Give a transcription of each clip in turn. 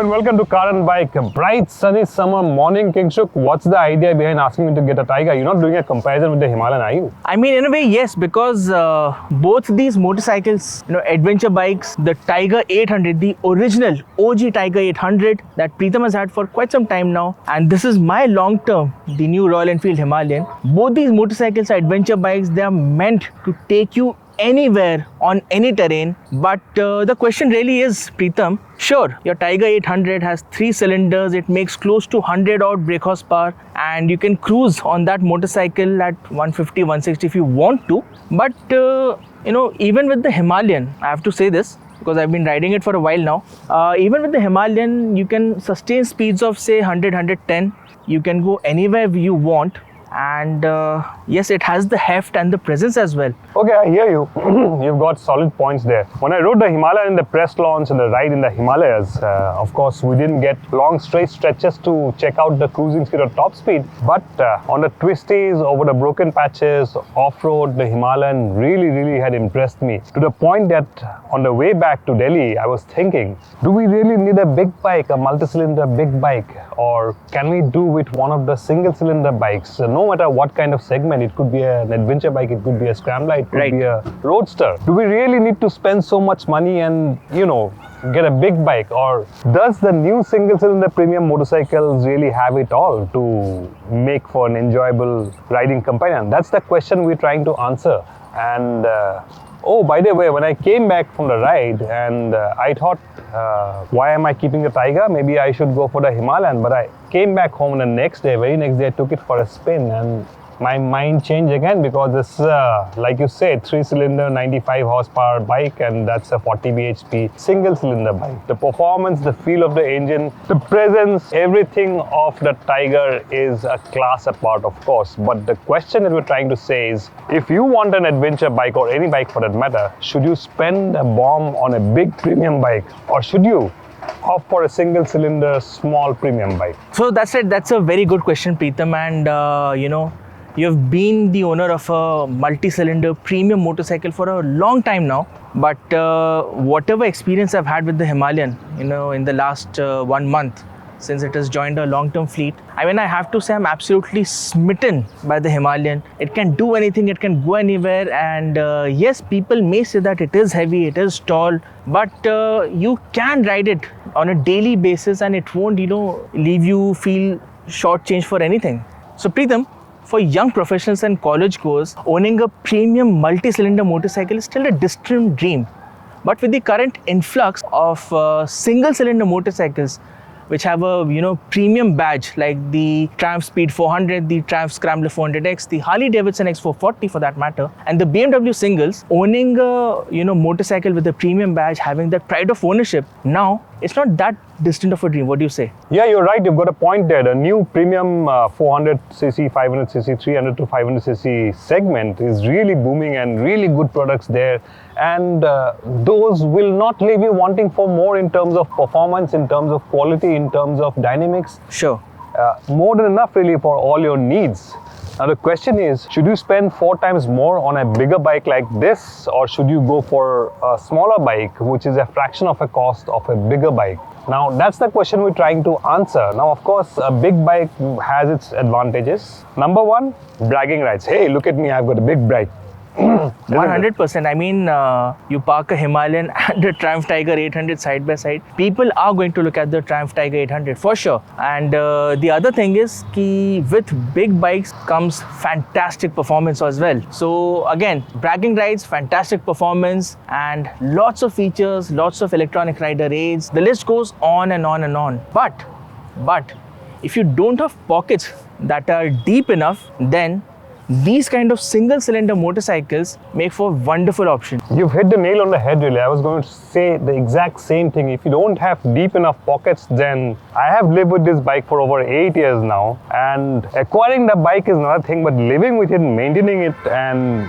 and welcome to Car and Bike. A bright sunny summer morning, Kingshuk. What's the idea behind asking me to get a Tiger? You're not doing a comparison with the Himalayan, are you? I mean, in a way, yes, because both these motorcycles, adventure bikes, the Tiger 800, the original OG Tiger 800 that Preetam has had for quite some time now, and this is my long term, the new Royal Enfield Himalayan. Both these motorcycles are adventure bikes. They are meant to take you anywhere on any terrain. But the question really is, Preetam, sure, your Tiger 800 has 3 cylinders, it makes close to 100 odd brake horsepower, and you can cruise on that motorcycle at 150, 160 if you want to. But even with the Himalayan, I have to say this because I've been riding it for a while now, even with the Himalayan, you can sustain speeds of say 100, 110. You can go anywhere you want. And yes, it has the heft and the presence as well. Okay, I hear you. You've got solid points there. When I rode the Himalayan in the press launch and the ride in the Himalayas, of course, we didn't get long straight stretches to check out the cruising speed or top speed. But on the twisties, over the broken patches, off-road, the Himalayan really had impressed me. To the point that on the way back to Delhi, I was thinking, do we really need a big bike, a multi-cylinder big bike? Or can we do with one of the single-cylinder bikes? No matter what kind of segment, it could be an adventure bike, it could be a scrambler, it could be a roadster. Do we really need to spend so much money and, get a big bike? Or does the new single-cylinder premium motorcycles really have it all to make for an enjoyable riding companion? That's the question we're trying to answer. And oh, by the way, when I came back from the ride and I thought, why am I keeping the Tiger? Maybe I should go for the Himalayan. But I came back home the very next day, I took it for a spin and my mind changed again because this, like you said, 3-cylinder, 95 horsepower bike, and that's a 40 bhp single-cylinder bike. The performance, the feel of the engine, the presence, everything of the Tiger is a class apart, of course. But the question that we're trying to say is, if you want an adventure bike or any bike for that matter, should you spend a bomb on a big premium bike, or should you opt for a single-cylinder small premium bike? So that's it. That's a very good question, Preetam. And you've been the owner of a multi-cylinder premium motorcycle for a long time now. But whatever experience I've had with the Himalayan, in the last 1 month, since it has joined a long-term fleet, I mean, I have to say I'm absolutely smitten by the Himalayan. It can do anything, it can go anywhere, and yes, people may say that it is heavy, it is tall, but you can ride it on a daily basis and it won't, leave you feel shortchanged for anything. So Preetam, for young professionals and college goers, owning a premium multi-cylinder motorcycle is still a distant dream. But with the current influx of single-cylinder motorcycles, which have a premium badge like the Triumph Speed 400, the Triumph Scrambler 400X, the Harley Davidson X440 for that matter, and the BMW singles, owning a motorcycle with a premium badge, having that pride of ownership, now it's not that distant of a dream. What do you say? Yeah, you're right. You've got a point there. The new premium 400cc, 500cc, 300 to 500cc segment is really booming and really good products there. And those will not leave you wanting for more in terms of performance, in terms of quality, in terms of dynamics. Sure. More than enough really for all your needs. Now the question is, should you spend 4 times more on a bigger bike like this, or should you go for a smaller bike which is a fraction of a cost of a bigger bike? Now that's the question we're trying to answer. Now of course a big bike has its advantages. Number 1, bragging rights. Hey, look at me, I've got a big bike. 100%. I mean, you park a Himalayan and a Triumph Tiger 800 side by side, people are going to look at the Triumph Tiger 800 for sure. And the other thing is, with big bikes comes fantastic performance as well. So again, bragging rights, fantastic performance, and lots of features, lots of electronic rider aids. The list goes on and on and on. But if you don't have pockets that are deep enough, then these kind of single-cylinder motorcycles make for a wonderful option. You've hit the nail on the head really. I was going to say the exact same thing. If you don't have deep enough pockets, then I have lived with this bike for over 8 years now, and acquiring the bike is another thing, but living with it, maintaining it, and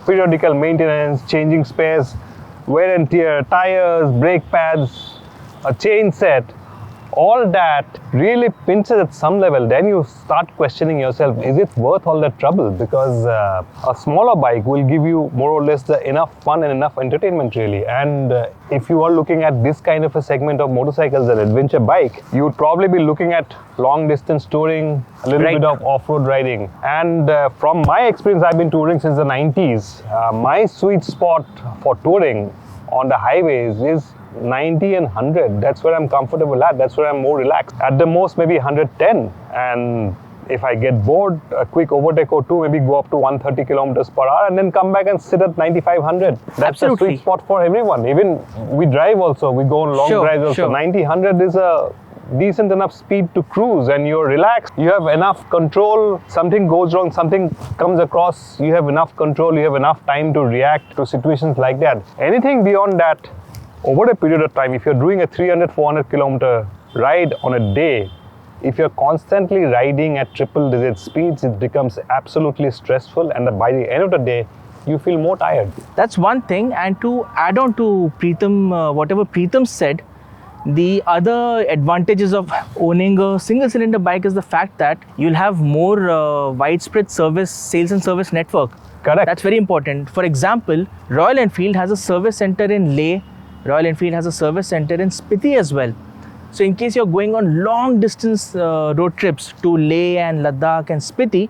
periodical maintenance, changing spares, wear and tear, tires, brake pads, a chain set, all that really pinches at some level, then you start questioning yourself, is it worth all that trouble? Because a smaller bike will give you more or less the enough fun and enough entertainment really. And if you are looking at this kind of a segment of motorcycles, an adventure bike, you would probably be looking at long distance touring, a little bit of off-road riding. And from my experience, I've been touring since the 90s. My sweet spot for touring on the highways is 90 and 100. That's where I'm comfortable at. That's where I'm more relaxed. At the most, maybe 110. And if I get bored, a quick overtake or two, maybe go up to 130 kilometers per hour and then come back and sit at 95, 100. That's Absolutely. a sweet spot for everyone. Even we drive also. We go on long drives also. 90, 100 is a decent enough speed to cruise and you're relaxed. You have enough control. Something goes wrong, something comes across. You have enough control. You have enough time to react to situations like that. Anything beyond that, over a period of time, if you're doing a 300, 400 kilometer ride on a day, if you're constantly riding at triple digit speeds, it becomes absolutely stressful, and by the end of the day, you feel more tired. That's one thing. And to add on to Preetam, whatever Preetam said, the other advantages of owning a single cylinder bike is the fact that you'll have more widespread sales and service network. Correct. That's very important. For example, Royal Enfield has a service center in Leh. Royal Enfield has a service center in Spiti as well. So in case you're going on long distance road trips to Leh and Ladakh and Spiti,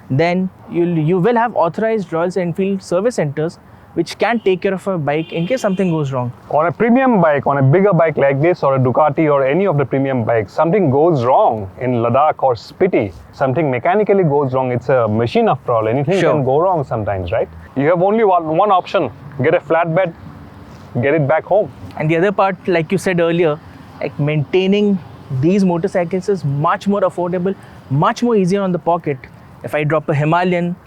then you will have authorized Royal Enfield service centers which can take care of a bike in case something goes wrong. On a premium bike, on a bigger bike like this or a Ducati or any of the premium bikes, something goes wrong in Ladakh or Spiti, something mechanically goes wrong. It's a machine after all. Anything can go wrong sometimes, right? You have only one option. Get a flatbed, get it back home. And the other part, like you said earlier, like maintaining these motorcycles is much more affordable, much more easier on the pocket. If I drop a Himalayan,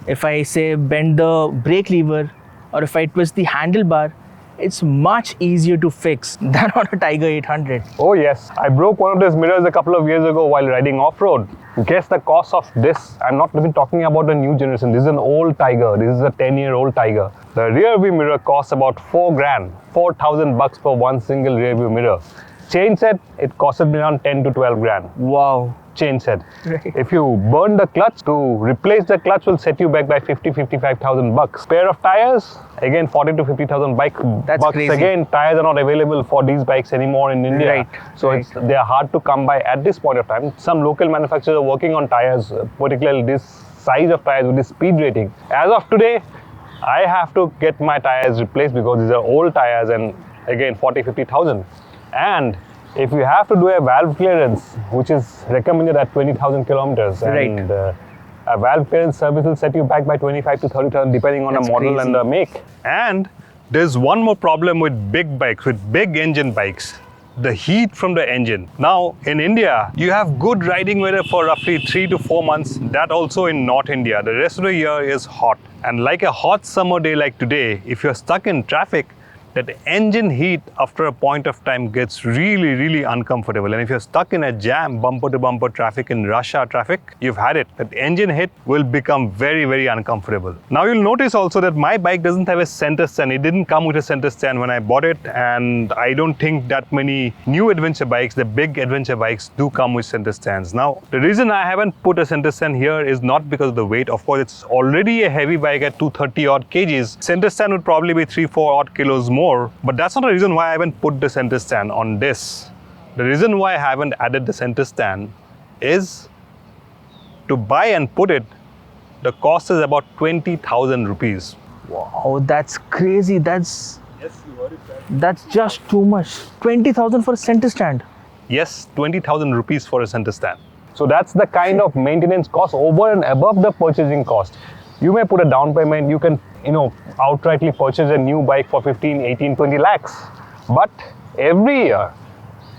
if I say bend the brake lever, or if I twist the handlebar, it's much easier to fix than on a Tiger 800. Oh yes, I broke one of those mirrors a couple of years ago while riding off-road. Guess the cost of this. I'm not even talking about the new generation. This is an old Tiger. This is a 10-year-old Tiger. The rear view mirror costs about 4 grand, 4,000 bucks for one single rear view mirror. Chain set, it costed me around 10 to 12 grand. Wow. Chain set. Right. If you burn the clutch, to replace the clutch will set you back by 55,000 bucks. Pair of tires, again 40 to 50,000 bucks. That's crazy. Again, tires are not available for these bikes anymore in India. Right. So they are hard to come by at this point of time. Some local manufacturers are working on tires, particularly this size of tires with this speed rating. As of today, I have to get my tires replaced because these are old tires and again 40, 50,000. And if you have to do a valve clearance, which is recommended at 20,000 kilometers, and a valve clearance service will set you back by 25 to 30,000 depending on the model and the make. And there's one more problem with big bikes, with big engine bikes. The heat from the engine. Now in India, you have good riding weather for roughly 3 to 4 months. That also in North India. The rest of the year is hot. And like a hot summer day like today, if you're stuck in traffic, that engine heat after a point of time gets really, really uncomfortable. And if you're stuck in a jam, bumper to bumper traffic in rush hour traffic, you've had it. That engine hit will become very, very uncomfortable. Now you'll notice also that my bike doesn't have a center stand. It didn't come with a center stand when I bought it. And I don't think that many new adventure bikes, the big adventure bikes, do come with center stands. Now, the reason I haven't put a center stand here is not because of the weight. Of course, it's already a heavy bike at 230 odd kgs. Center stand would probably be 3-4 odd kilos more. But that's not the reason why I haven't put the center stand on this. The reason why I haven't added the center stand is to buy and put it, the cost is about 20,000 rupees. Wow, that's crazy. That's just too much. 20,000 for a center stand. Yes, 20,000 rupees for a center stand. So that's the kind of maintenance cost over and above the purchasing cost. You may put a down payment, you can, outrightly purchase a new bike for 15, 18, 20 lakhs. But every year,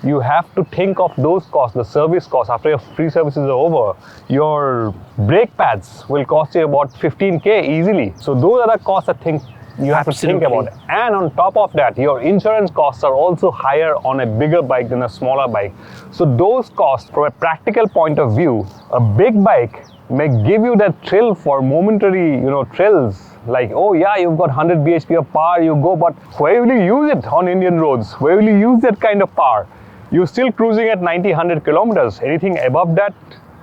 you have to think of those costs, the service costs after your free services are over. Your brake pads will cost you about 15K easily. So those are the costs that you have to think about. And on top of that, your insurance costs are also higher on a bigger bike than a smaller bike. So those costs, from a practical point of view, a big bike may give you that thrill for momentary, thrills. Like, oh yeah, you've got 100 bhp of power, you go, but where will you use it on Indian roads? Where will you use that kind of power? you're still cruising at 90, 100 kilometers. Anything above that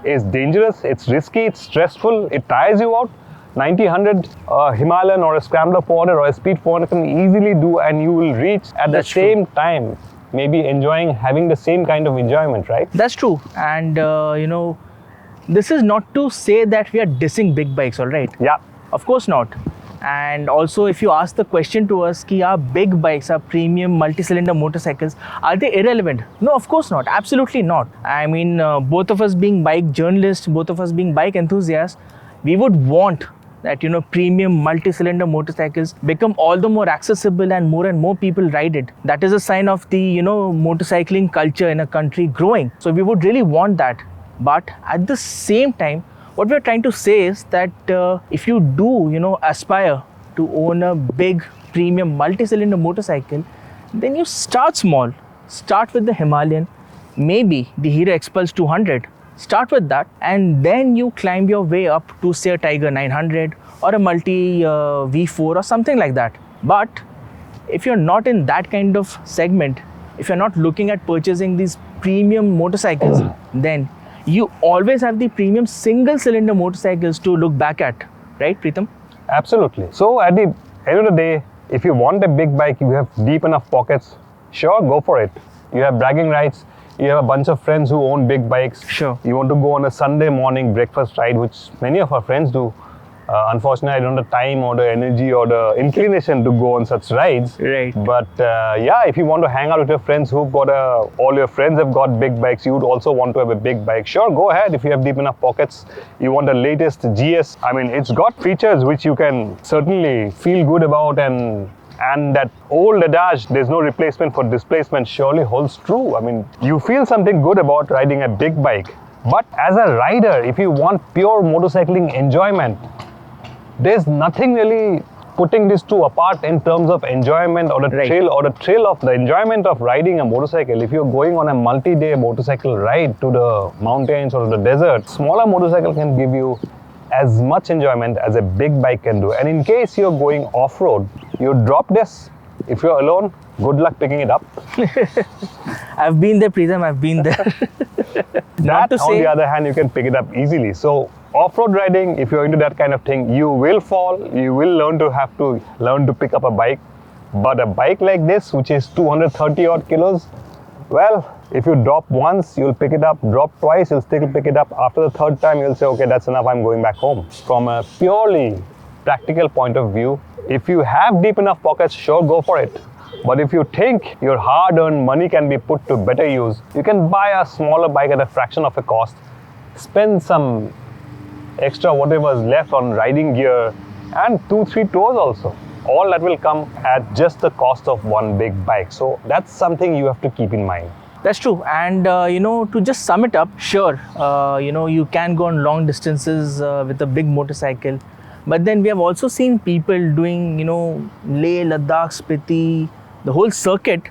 is dangerous, it's risky, it's stressful, it tires you out. 90, 100 Himalayan or a Scrambler 400 or a Speed 400 can easily do, and you will reach at the same time, maybe having the same kind of enjoyment, right? That's true. And this is not to say that we are dissing big bikes, all right? Yeah. Of course not. And also, if you ask the question to us, ki are big bikes, are premium multi-cylinder motorcycles, are they irrelevant? No, of course not. Absolutely not. I mean, both of us being bike journalists, both of us being bike enthusiasts, we would want that, premium multi-cylinder motorcycles become all the more accessible and more people ride it. That is a sign of the, motorcycling culture in a country growing. So we would really want that. But at the same time, what we're trying to say is that if you do, aspire to own a big premium multi-cylinder motorcycle, then you start small. Start with the Himalayan, maybe the Hero Expulse 200. Start with that, and then you climb your way up to, say, a Tiger 900 or a Multi V4 or something like that. But if you're not in that kind of segment, if you're not looking at purchasing these premium motorcycles, then you always have the premium single cylinder motorcycles to look back at, right, Preetam? Absolutely. So at the end of the day, if you want a big bike, you have deep enough pockets, sure, go for it. You have bragging rights, you have a bunch of friends who own big bikes. Sure. You want to go on a Sunday morning breakfast ride, which many of our friends do. Unfortunately, I don't have the time or the energy or the inclination to go on such rides. Right. But if you want to hang out with your friends who've got all your friends have got big bikes, you would also want to have a big bike. Sure, go ahead if you have deep enough pockets. You want the latest GS. I mean, it's got features which you can certainly feel good about, and that old adage, there's no replacement for displacement, surely holds true. I mean, you feel something good about riding a big bike. But as a rider, if you want pure motorcycling enjoyment, there's nothing really putting these two apart in terms of enjoyment or the thrill of the enjoyment of riding a motorcycle. If you're going on a multi-day motorcycle ride to the mountains or the desert, smaller motorcycle can give you as much enjoyment as a big bike can do. And in case you're going off-road, you drop this. If you're alone, good luck picking it up. I've been there, Preetam, I've been there. That, on the other hand, you can pick it up easily. So off-road riding, if you're into that kind of thing, you will fall, you will have to learn to pick up a bike. But a bike like this, which is 230 odd kilos, well, if you drop once, you'll pick it up, drop twice, you'll still pick it up. After the third time, you'll say, okay, that's enough, I'm going back home. From a purely practical point of view, if you have deep enough pockets, sure, go for it. But if you think your hard-earned money can be put to better use, you can buy a smaller bike at a fraction of a cost, spend some extra whatever is left on riding gear, and 2-3 tours also. All that will come at just the cost of one big bike. So that's something you have to keep in mind. That's true. And, to just sum it up, sure, you can go on long distances with a big motorcycle. But then we have also seen people doing, Leh, Ladakh, Spiti, the whole circuit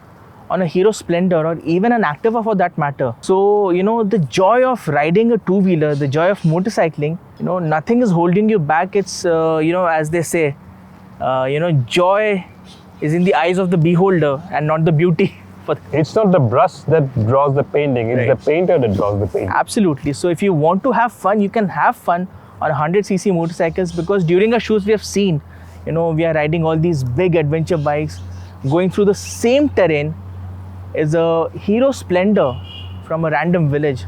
on a Hero Splendor or even an Activa for that matter. So, the joy of riding a two-wheeler, the joy of motorcycling, nothing is holding you back. It's, as they say, joy is in the eyes of the beholder and not the beauty. It's not the brush that draws the painting, it's the painter that draws the painting. Absolutely. So if you want to have fun, you can have fun on 100cc motorcycles, because during our shows we have seen, we are riding all these big adventure bikes, going through the same terrain is a Hero Splendor from a random village,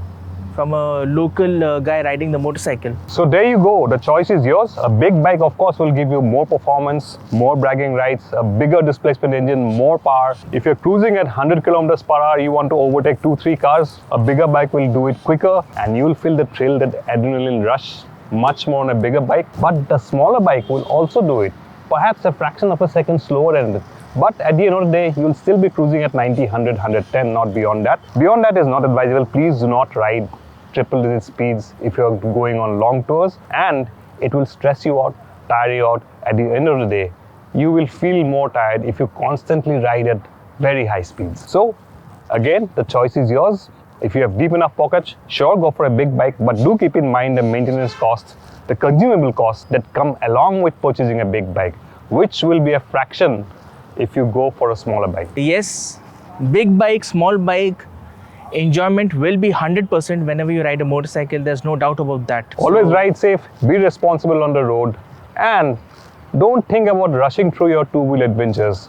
from a local guy riding the motorcycle. So there you go, the choice is yours. A big bike of course will give you more performance, more bragging rights, a bigger displacement engine, more power. If you're cruising at 100 kilometers per hour, you want to overtake 2-3 cars, a bigger bike will do it quicker, and you'll feel the thrill, that adrenaline rush much more on a bigger bike. But the smaller bike will also do it, perhaps a fraction of a second slower than it. But at the end of the day, you'll still be cruising at 90, 100, 110, not beyond that. Beyond that is not advisable. Please do not ride triple-digit speeds if you're going on long tours, and it will stress you out, tire you out. At the end of the day, you will feel more tired if you constantly ride at very high speeds. So again, the choice is yours. If you have deep enough pockets, sure, go for a big bike, but do keep in mind the maintenance costs, the consumable costs that come along with purchasing a big bike, which will be a fraction if you go for a smaller bike. Yes, big bike, small bike, enjoyment will be 100% whenever you ride a motorcycle. There's no doubt about that. Always ride safe, be responsible on the road, and don't think about rushing through your two-wheel adventures.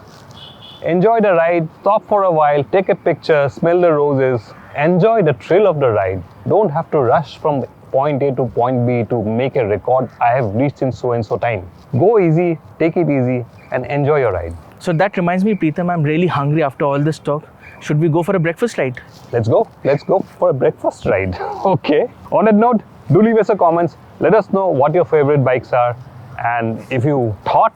Enjoy the ride, stop for a while, take a picture, smell the roses, enjoy the thrill of the ride. Don't have to rush from point A to point B to make a record I have reached in so and so time. Go easy, take it easy, and enjoy your ride. So that reminds me, Preetam, I'm really hungry after all this talk. Should we go for a breakfast ride? Let's go for a breakfast ride. Okay. On that note, do leave us a comments. Let us know what your favorite bikes are. And if you thought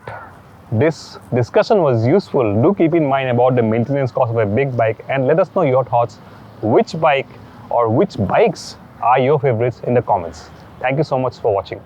this discussion was useful, do keep in mind about the maintenance cost of a big bike and let us know your thoughts. Which bike or which bikes are your favorites in the comments. Thank you so much for watching.